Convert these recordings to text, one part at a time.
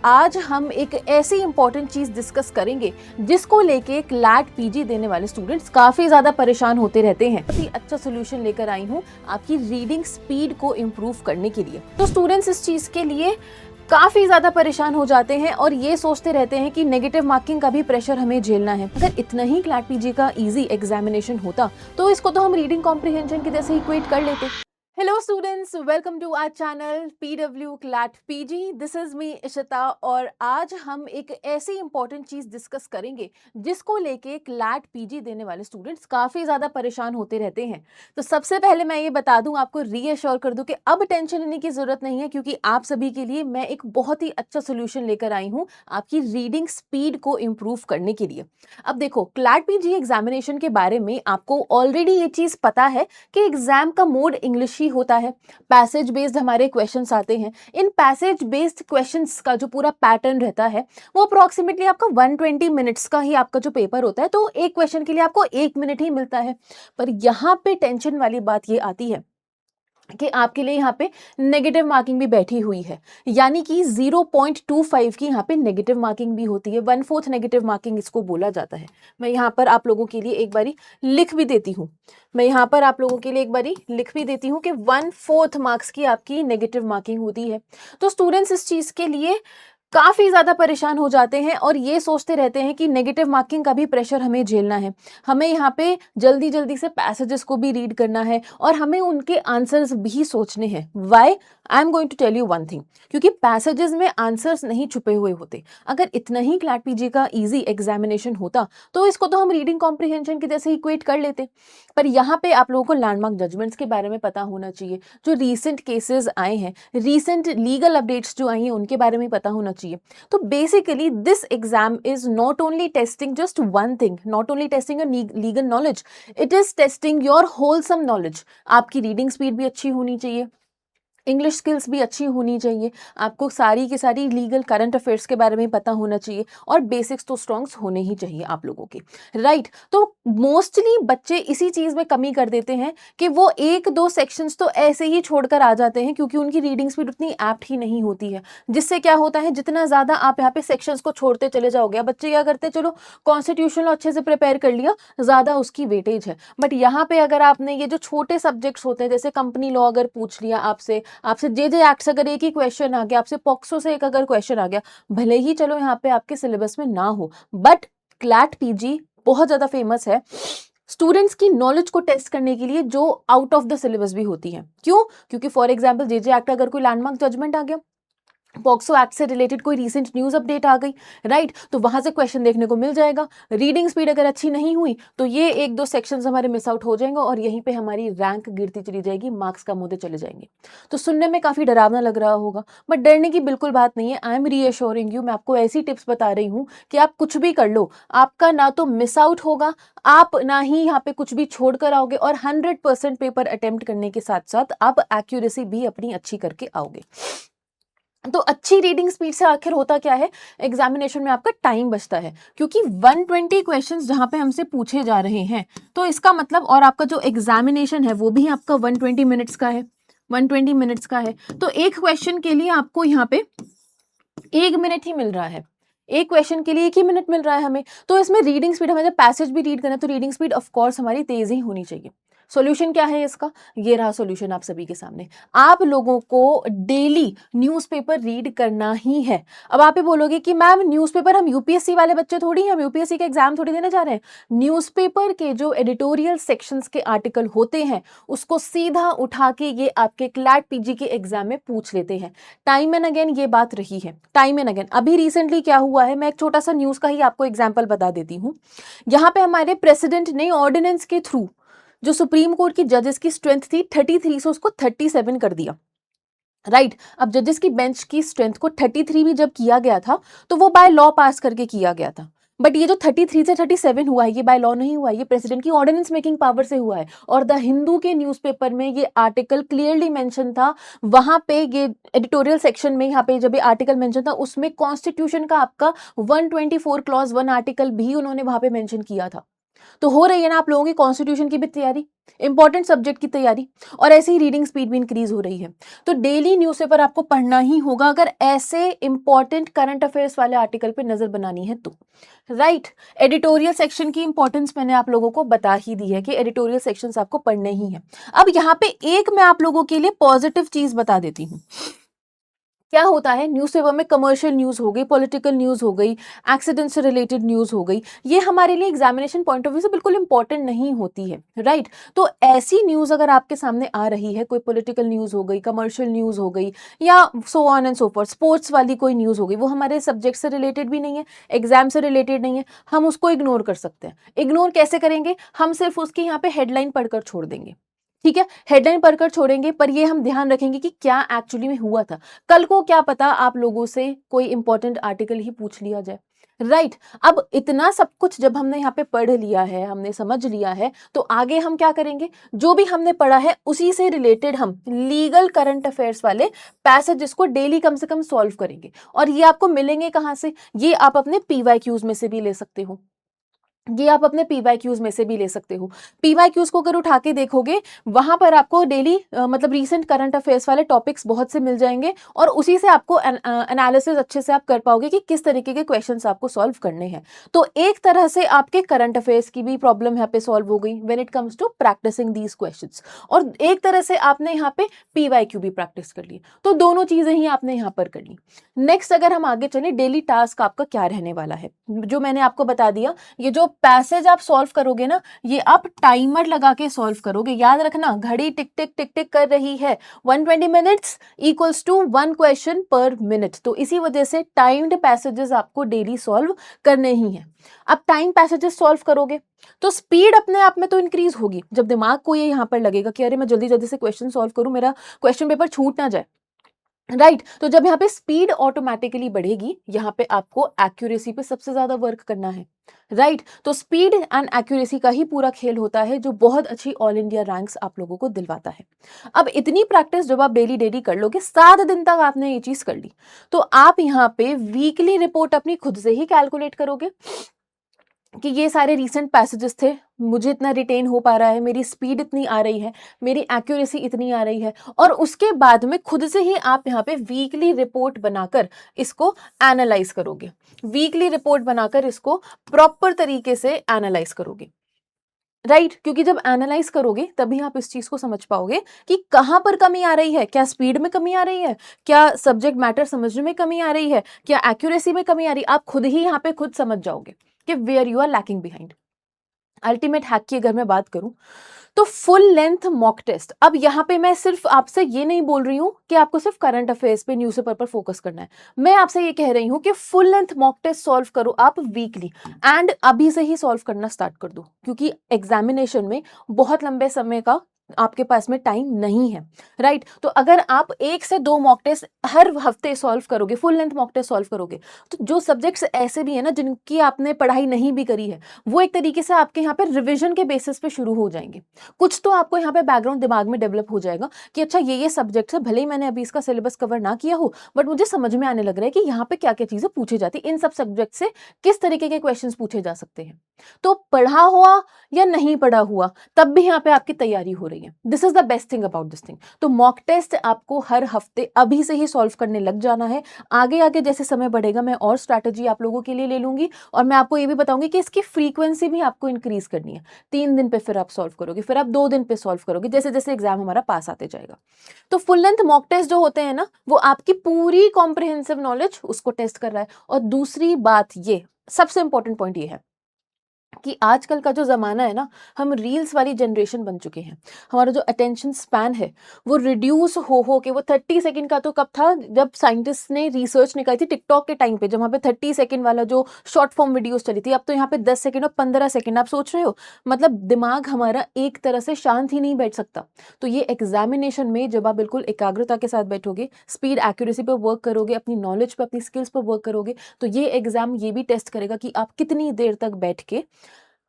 आज हम एक ऐसी इंपॉर्टेंट चीज डिस्कस करेंगे जिसको लेके क्लैट पीजी देने वाले स्टूडेंट्स काफी ज्यादा परेशान होते रहते हैं। बहुत ही अच्छा सोल्यूशन लेकर आई हूँ आपकी रीडिंग स्पीड को इम्प्रूव करने के लिए। तो स्टूडेंट्स इस चीज के लिए काफी ज्यादा परेशान हो जाते हैं और ये सोचते रहते हैं कि नेगेटिव मार्किंग का भी प्रेशर हमें झेलना है। अगर इतना ही क्लैट पीजी का इजी एग्जामिनेशन होता तो इसको तो हम रीडिंग कॉम्प्रिहेंशन की जैसे इक्वेट कर लेते। Hello students, welcome to our channel PW CLAT PG. This is me Ishita और आज हम एक ऐसी इंपॉर्टेंट चीज डिस्कस करेंगे जिसको लेके क्लैट पीजी देने वाले स्टूडेंट्स काफी ज्यादा परेशान होते रहते हैं। तो सबसे पहले मैं ये बता दूं, आपको रीअश्योर कर दूं कि अब टेंशन लेने की जरूरत नहीं है, क्योंकि आप सभी के लिए मैं एक बहुत ही अच्छा सोल्यूशन लेकर आई हूँ आपकी रीडिंग स्पीड को इम्प्रूव करने के लिए। अब देखो, क्लैट पीजी एग्जामिनेशन के बारे में आपको ऑलरेडी ये चीज पता है कि एग्जाम का मोड इंग्लिश होता है। पैसेज बेस्ड हमारे क्वेश्चंस आते हैं। इन पैसेज बेस्ड क्वेश्चंस का जो पूरा पैटर्न रहता है वो अप्रोक्सीमेटली आपका 120 मिनट्स का ही आपका जो पेपर होता है, तो एक क्वेश्चन के लिए आपको 1 मिनट ही मिलता है। पर यहाँ पे टेंशन वाली बात ये आती है कि आपके लिए यहाँ पे नेगेटिव मार्किंग भी बैठी हुई है, यानी कि 0.25 की यहाँ पे नेगेटिव मार्किंग भी होती है। 1/4 नेगेटिव मार्किंग इसको बोला जाता है। मैं यहाँ पर आप लोगों के लिए एक बारी लिख भी देती हूँ कि 1/4 मार्क्स की आपकी नेगेटिव मार्किंग होती है। तो स्टूडेंट्स इस चीज के लिए काफी ज्यादा परेशान हो जाते हैं और ये सोचते रहते हैं कि नेगेटिव मार्किंग का भी प्रेशर हमें झेलना है। हमें यहाँ पे जल्दी जल्दी से पैसेजेस को भी रीड करना है और हमें उनके आंसर्स भी सोचने हैं। Why? I am going to tell you one thing, क्योंकि पैसेजेस में आंसर्स नहीं छुपे हुए होते। अगर इतना ही क्लैट पीजी का इजी एग्जामिनेशन होता तो इसको तो हम रीडिंग कॉम्प्रिहेंशन की जैसे इक्वेट कर लेते। पर यहाँ पे आप लोगों को लैंडमार्क जजमेंट्स के बारे में पता होना चाहिए। जो रीसेंट केसेस आए हैं, रीसेंट लीगल अपडेट्स जो आई हैं, उनके बारे में पता होना चाहिए। तो basically this exam is not only testing just one thing, not only testing your legal knowledge, it is testing your wholesome knowledge. आपकी रीडिंग स्पीड भी अच्छी होनी चाहिए, इंग्लिश स्किल्स भी अच्छी होनी चाहिए, आपको सारी की सारी लीगल करंट अफेयर्स के बारे में पता होना चाहिए और बेसिक्स तो स्ट्रॉन्ग्स होने ही चाहिए आप लोगों के, राइट। तो मोस्टली बच्चे इसी चीज में कमी कर देते हैं कि वो 1-2 सेक्शंस तो ऐसे ही छोड़कर आ जाते हैं, क्योंकि उनकी रीडिंग स्पीड उतनी एप्ट ही नहीं होती है। जिससे क्या होता है, जितना ज्यादा आप यहाँ पे सेक्शंस को छोड़ते चले जाओगे, बच्चे क्या करते हैं, चलो कॉन्स्टिट्यूशनल अच्छे से प्रिपेयर कर लिया, ज्यादा उसकी वेटेज है। बट यहाँ पे अगर आपने ये जो छोटे सब्जेक्ट्स होते हैं, जैसे कंपनी लॉ अगर पूछ लिया आपसे जे एक्ट से अगर एक ही क्वेश्चन आ गया, आपसे पॉक्सो से एक अगर क्वेश्चन आ गया, भले ही चलो यहाँ पे आपके सिलेबस में ना हो, बट क्लैट पीजी बहुत ज्यादा फेमस है स्टूडेंट्स की नॉलेज को टेस्ट करने के लिए जो आउट ऑफ द सिलेबस भी होती है। क्यों? क्योंकि फॉर एग्जाम्पल जे एक्ट अगर कोई लैंडमार्क जजमेंट आ गया, पॉक्सो एक्ट से रिलेटेड कोई रीसेंट न्यूज अपडेट आ गई, राइट, तो वहां से क्वेश्चन देखने को मिल जाएगा। रीडिंग स्पीड अगर अच्छी नहीं हुई तो ये 1-2 सेक्शंस हमारे मिस आउट हो जाएंगे और यहीं पे हमारी रैंक गिरती चली जाएगी, मार्क्स कम होते चले जाएंगे। तो सुनने में काफी डरावना लग रहा होगा, बट डरने की बिल्कुल बात नहीं है। आई एम रीअश्योरिंग यू, मैं आपको ऐसी टिप्स बता रही हूँ कि आप कुछ भी कर लो, आपका ना तो मिस आउट होगा, आप ना ही यहाँ पे कुछ भी छोड़ कर आओगे, और 100% पेपर अटेम्प्ट करने के साथ साथ आप एक्यूरेसी भी अपनी अच्छी करके आओगे। तो अच्छी रीडिंग स्पीड से आखिर होता क्या है, एग्जामिनेशन में आपका टाइम बचता है, क्योंकि 120 क्वेश्चंस जहां पे हमसे पूछे जा रहे हैं, तो इसका मतलब, और आपका जो एग्जामिनेशन है वो भी आपका 120 मिनट्स का है, 120 मिनट्स का है। तो एक क्वेश्चन के लिए आपको यहाँ पे 1 मिनट ही मिल रहा है, एक क्वेश्चन के लिए 1 ही मिनट मिल रहा है हमें। तो इसमें रीडिंग स्पीड, हमें जब पैसेज भी रीड करना है तो रीडिंग स्पीड ऑफ कोर्स हमारी तेज ही होनी चाहिए। सॉल्यूशन क्या है इसका? ये रहा सॉल्यूशन आप सभी के सामने। आप लोगों को डेली न्यूज़पेपर रीड करना ही है। अब आप ही बोलोगे कि मैम न्यूज़पेपर, हम यूपीएससी वाले बच्चे थोड़ी हैं, हम यूपीएससी का एग्जाम थोड़ी देने जा रहे हैं। न्यूज़पेपर के जो एडिटोरियल सेक्शंस के आर्टिकल होते हैं उसको सीधा उठा के ये आपके क्लैट पीजी के एग्जाम में पूछ लेते हैं। टाइम एंड अगेन ये बात रही है, टाइम एंड अगेन। अभी रिसेंटली क्या हुआ है, मैं एक छोटा सा न्यूज का ही आपको एग्जाम्पल बता देती हूँ। यहाँ पे हमारे प्रेसिडेंट ने ऑर्डिनेंस के थ्रू जो सुप्रीम कोर्ट की जजेस की स्ट्रेंथ थी 33 से उसको 37 कर दिया, राइट। अब जजेस की बेंच की स्ट्रेंथ को 33 भी जब किया गया था तो वो बाय लॉ पास करके किया गया था, बट ये जो 33 से 37 हुआ है ये बाय लॉ नहीं हुआ है, ये प्रेसिडेंट की ऑर्डिनेंस मेकिंग पावर से हुआ है। और द हिंदू के न्यूज़पेपर में ये आर्टिकल क्लियरली मेंशन था, वहां पे ये एडिटोरियल सेक्शन में यहाँ पे जब ये आर्टिकल मेंशन था उसमें कॉन्स्टिट्यूशन का आपका 124 क्लॉज 1 आर्टिकल भी उन्होंने वहां पे मेंशन किया था। तो हो रही है ना आप लोगों की कॉन्स्टिट्यूशन की भी तैयारी, इंपॉर्टेंट सब्जेक्ट की तैयारी, और ऐसे ही रीडिंग स्पीड भी इंक्रीज हो रही है। तो डेली न्यूज़पेपर आपको पढ़ना ही होगा अगर ऐसे इंपॉर्टेंट करंट अफेयर्स वाले आर्टिकल पे नजर बनानी है तो। राइट। एडिटोरियल सेक्शन की इंपॉर्टेंस मैंने आप लोगों को बता ही दी है कि एडिटोरियल सेक्शंस आपको पढ़ने ही है। अब यहाँ पे एक मैं आप लोगों के लिए पॉजिटिव चीज बता देती हूँ। क्या होता है, न्यूज़पेपर में कमर्शियल न्यूज़ हो गई, पॉलिटिकल न्यूज़ हो गई, एक्सीडेंट से रिलेटेड न्यूज़ हो गई, ये हमारे लिए एग्जामिनेशन पॉइंट ऑफ व्यू से बिल्कुल इंपॉर्टेंट नहीं होती है। राइट। तो ऐसी न्यूज़ अगर आपके सामने आ रही है, कोई पॉलिटिकल न्यूज़ हो गई, कमर्शियल न्यूज़ हो गई, या so on and so for, sports वाली कोई न्यूज़ हो गई, वो हमारे सब्जेक्ट से रिलेटेड भी नहीं है, एग्जाम से रिलेटेड नहीं है, हम उसको इग्नोर कर सकते हैं। इग्नोर कैसे करेंगे, हम सिर्फ उसकी यहाँ पे हेडलाइन पढ़कर छोड़ देंगे। ठीक है, हेडलाइन पढ़कर छोड़ेंगे, पर ये हम ध्यान रखेंगे कि क्या एक्चुअली में हुआ था। कल को क्या पता आप लोगों से कोई इंपॉर्टेंट आर्टिकल ही पूछ लिया जाए। राइट। अब इतना सब कुछ जब हमने यहाँ पे पढ़ लिया है, हमने समझ लिया है, तो आगे हम क्या करेंगे, जो भी हमने पढ़ा है उसी से रिलेटेड हम लीगल करंट अफेयर्स वाले पैसेजेस को डेली कम से कम सॉल्व करेंगे। और ये आपको मिलेंगे कहाँ से, ये आप अपने पीवाईक्यूज में से भी ले सकते हो, ये आप अपने पीवाईक्यूज में से भी ले सकते हो। पीवाईक्यूज को अगर उठा के देखोगे, वहां पर आपको डेली मतलब रीसेंट करंट अफेयर्स वाले टॉपिक्स बहुत से मिल जाएंगे, और उसी से आपको एनालिसिस अच्छे से आप कर पाओगे कि किस तरीके के क्वेश्चंस आपको सॉल्व करने हैं। तो एक तरह से आपके करंट अफेयर्स की भी प्रॉब्लम यहाँ पे सॉल्व हो गई when it comes to practicing these questions, और एक तरह से आपने यहाँ पे पीवाईक्यू भी प्रैक्टिस कर ली। तो दोनों चीजें ही आपने यहाँ पर कर ली। नेक्स्ट अगर हम आगे चले, डेली टास्क आपका क्या रहने वाला है, जो मैंने आपको बता दिया, ये जो पैसेज आप सॉल्व करोगे ना, ये आप टाइमर लगा के सॉल्व करोगे। याद रखना, घड़ी टिक टिक टिक टिक कर रही है, 120 minutes equals to 1 question per minute. तो इसी वजह से टाइम्ड पैसेजेस आपको डेली सॉल्व करने ही हैं। अब टाइम पैसेजेस सॉल्व करोगे तो स्पीड अपने आप में तो इंक्रीज होगी, जब दिमाग को ये यहाँ पर लगेगा कि अरे मैं जल्दी जल्दी से क्वेश्चन सॉल्व करूं, मेरा क्वेश्चन पेपर छूट ना जाए। राइट। तो जब यहाँ पे स्पीड ऑटोमेटिकली बढ़ेगी, यहाँ पे आपको एक्यूरेसी पे सबसे ज्यादा वर्क करना है। राइट। तो स्पीड एंड एक्यूरेसी का ही पूरा खेल होता है, जो बहुत अच्छी ऑल इंडिया रैंक्स आप लोगों को दिलवाता है। अब इतनी प्रैक्टिस जब आप डेली डेली कर लोगे, 7 दिन तक आपने ये चीज कर ली, तो आप यहाँ पे वीकली रिपोर्ट अपनी खुद से ही कैलकुलेट करोगे कि ये सारे रीसेंट पैसेजेस थे, मुझे इतना रिटेन हो पा रहा है, मेरी स्पीड इतनी आ रही है, मेरी एक्यूरेसी इतनी आ रही है, और उसके बाद में खुद से ही आप यहाँ पे वीकली रिपोर्ट बनाकर इसको एनालाइज करोगे। वीकली रिपोर्ट बनाकर इसको प्रॉपर तरीके से एनालाइज करोगे। राइट। क्योंकि जब एनालाइज करोगे तभी आप इस चीज को समझ पाओगे कि कहां पर कमी आ रही है, क्या स्पीड में कमी आ रही है, क्या सब्जेक्ट मैटर समझने में कमी आ रही है, क्या एक्यूरेसी में कमी आ रही है। आप खुद ही यहाँ पे खुद समझ जाओगे कि where you are lacking behind. Ultimate hack की अगर मैं बात करूं, तो फुल लेंथ मॉक टेस्ट। अब यहाँ पे मैं सिर्फ आपसे ये नहीं बोल रही हूँ कि आपको सिर्फ करंट अफेयर्स पे, न्यूज़पेपर पर फोकस करना है। मैं आपसे ये कह रही हूँ कि full length mock test solve करो आप वीकली, एंड अभी से ही सॉल्व करना स्टार्ट कर दो, क्योंकि एग्जामिनेशन में बहुत लंबे समय का आपके पास में टाइम नहीं है। राइट। तो अगर आप 1 से 2 मॉक टेस्ट हर हफ्ते सॉल्व करोगे, full length mock test solve करोगे, तो जो सब्जेक्ट्स ऐसे भी है ना जिनकी आपने पढ़ाई नहीं भी करी है, वो एक तरीके से आपके यहाँ पे रिविजन के बेसिस पे शुरू हो जाएंगे। कुछ तो आपको यहाँ पे बैकग्राउंड दिमाग में डेवलप हो जाएगा कि अच्छा ये सब्जेक्ट है, भले ही मैंने अभी इसका सिलेबस कवर ना किया हो, बट मुझे समझ में आने लग रहा है कि यहाँ पे क्या क्या चीजें पूछी जाती है, इन सब सब्जेक्ट से किस तरीके के क्वेश्चन पूछे जा सकते हैं। तो पढ़ा हुआ या नहीं पढ़ा हुआ, तब भी यहाँ पे आपकी तैयारी हो रही है। This is the best thing about this thing. तो मॉक टेस्ट आपको हर हफ्ते अभी से ही सॉल्व करने लग जाना है। आगे आगे जैसे समय बढ़ेगा, मैं और स्ट्रैटेजी आप लोगों के लिए ले लूंगी, और मैं आपको ये भी बताऊंगी कि इसकी फ्रीक्वेंसी भी आपको इंक्रीज करनी है। 3 दिन पे फिर आप सॉल्व करोगे, फिर आप 2 दिन पे सॉल्व करोगे, जैसे जैसे एग्जाम हमारा पास आते जाएगा। तो फुल लेंथ मॉक टेस्ट जो होते हैं ना, वो आपकी पूरी कॉम्प्रिहेंसिव नॉलेज उसको टेस्ट कर रहा है। और दूसरी बात, ये सबसे इंपॉर्टेंट पॉइंट ये है कि आजकल का जो ज़माना है ना, हम रील्स वाली जनरेशन बन चुके हैं। हमारा जो अटेंशन स्पैन है वो रिड्यूस हो के, वो 30 सेकंड का तो कब था, जब साइंटिस्ट ने रिसर्च निकाली थी टिकटॉक के टाइम पे, जब वहाँ पे 30 सेकंड वाला जो शॉर्ट फॉर्म वीडियोस चली थी, अब तो यहाँ पे 10 सेकंड और 15 सेकंड। आप सोच रहे हो, मतलब दिमाग हमारा एक तरह से शांत ही नहीं बैठ सकता। तो ये एग्जामिनेशन में जब आप बिल्कुल एकाग्रता के साथ बैठोगे, स्पीड एक्यूरेसी पर वर्क करोगे, अपनी नॉलेज पर, अपनी स्किल्स पर वर्क करोगे, तो ये एग्जाम ये भी टेस्ट करेगा कि आप कितनी देर तक बैठ के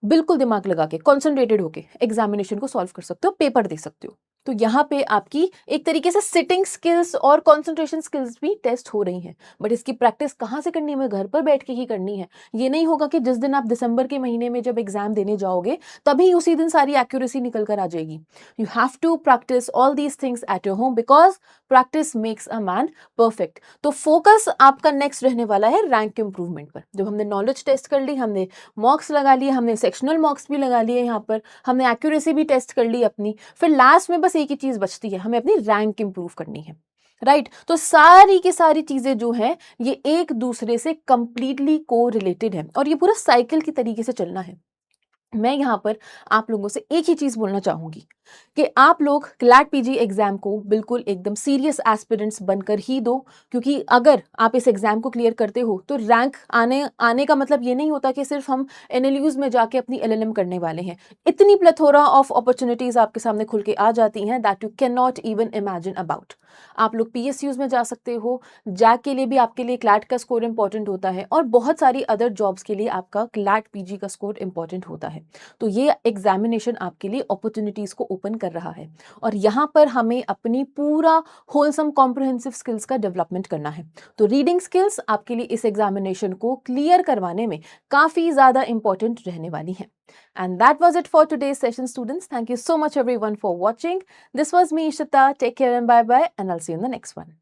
बिल्कुल दिमाग लगा के, कॉन्सेंट्रेटेड होके एग्जामिनेशन को सॉल्व कर सकते हो, पेपर दे सकते हो। तो यहाँ पे आपकी एक तरीके से सिटिंग स्किल्स और कंसंट्रेशन स्किल्स भी टेस्ट हो रही हैं। बट इसकी प्रैक्टिस कहाँ से करनी है? हमें घर पर बैठ के ही करनी है। ये नहीं होगा कि जिस दिन आप दिसंबर के महीने में जब एग्जाम देने जाओगे तभी उसी दिन सारी एक्यूरेसी निकल कर आ जाएगी। You have to practice all these things at your home because practice makes a man perfect. तो फोकस आपका नेक्स्ट रहने वाला है रैंक इंप्रूवमेंट पर। जब हमने नॉलेज टेस्ट कर ली, हमने मॉक्स लगा लिए, हमने सेक्शनल मॉक्स भी लगा लिए, यहाँ पर हमने एक्यूरेसी भी टेस्ट कर ली अपनी, फिर लास्ट में बस एक ही चीज बचती है, हमें अपनी रैंक इंप्रूव करनी है। राइट तो सारी की सारी चीजें जो है ये एक दूसरे से कंप्लीटली को रिलेटेड है और ये पूरा साइकिल की तरीके से चलना है। मैं यहाँ पर आप लोगों से एक ही चीज बोलना चाहूंगी कि आप लोग क्लैट पीजी एग्जाम को बिल्कुल एकदम सीरियस एस्पिरेंट्स बनकर ही दो, क्योंकि अगर आप इस एग्जाम को क्लियर करते हो तो रैंक आने आने का मतलब ये नहीं होता कि सिर्फ हम एनएलयूज में जाके अपनी एलएलएम करने वाले हैं। इतनी प्लेथोरा ऑफ अपॉर्चुनिटीज आपके सामने खुल के आ जाती हैं that you can not even imagine about. आप लोग पीएसयूज में जा सकते हो, जैक के लिए भी आपके लिए क्लैट का स्कोर इंपॉर्टेंट होता है और बहुत सारी अदर जॉब्स के लिए आपका क्लैट पीजी का स्कोर इंपॉर्टेंट होता है। तो ये एग्जामिनेशन आपके लिए अपॉर्चुनिटीज को ओपन कर रहा है और यहाँ पर हमें अपनी पूरा होलसम कॉम्प्रिहेंसिव स्किल्स का डेवलपमेंट करना है। तो रीडिंग स्किल्स आपके लिए इस एग्जामिनेशन को क्लियर करवाने में काफी ज्यादा इंपॉर्टेंट रहने वाली है। And that was it for today's session, students. Thank you so much everyone for watching. This was me, Ishita. Take care and bye bye, and I'll see you in the next one.